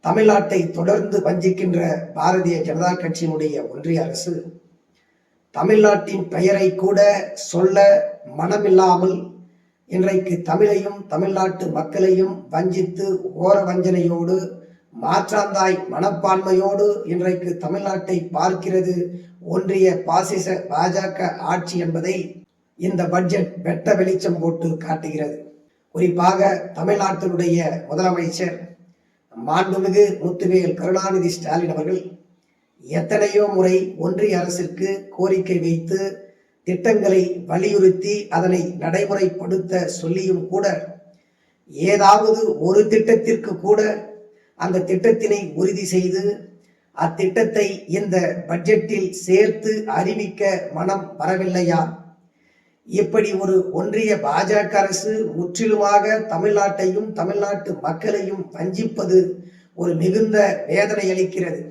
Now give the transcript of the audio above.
தமிழ்நாட்டை தொடர்ந்து வஞ்சிக்கின்ற பாரதிய ஜனதா கட்சியினுடைய ஒன்றிய அரசு தமிழ்நாட்டின் பெயரை கூட சொல்ல மனமில்லாமல் இன்றைக்கு தமிழையும் தமிழ்நாட்டு மக்களையும் வஞ்சித்து ஓர வஞ்சனையோடு மாற்றாந்தாய் மனப்பான்மையோடு இன்றைக்கு தமிழ்நாட்டை பார்க்கிறது ஒன்றிய பாசிச பாஜக ஆட்சி என்பதை இந்த பட்ஜெட் வெட்ட வெளிச்சம் போட்டு காட்டுகிறது. குறிப்பாக தமிழ்நாட்டினுடைய முதலமைச்சர் மாண்புமிகு முத்துவேல் கருணாநிதி ஸ்டாலின் அவர்கள் எத்தனையோ முறை ஒன்றிய அரசிற்கு கோரிக்கை வைத்து திட்டங்களை வலியுறுத்தி அதனை நடைமுறைப்படுத்த சொல்லியும் கூட ஏதாவது ஒரு திட்டத்திற்கு கூட அந்த திட்டத்தினை உறுதி செய்து அத்திட்டத்தை இந்த பட்ஜெட்டில் சேர்த்து அறிவிக்க மனம் வரவில்லையா? இப்படி ஒரு ஒன்றிய பாஜக அரசு முற்றிலுமாக தமிழ்நாட்டையும் தமிழ்நாட்டு மக்களையும் வஞ்சிப்பது ஒரு மிகுந்த வேதனை அளிக்கிறது.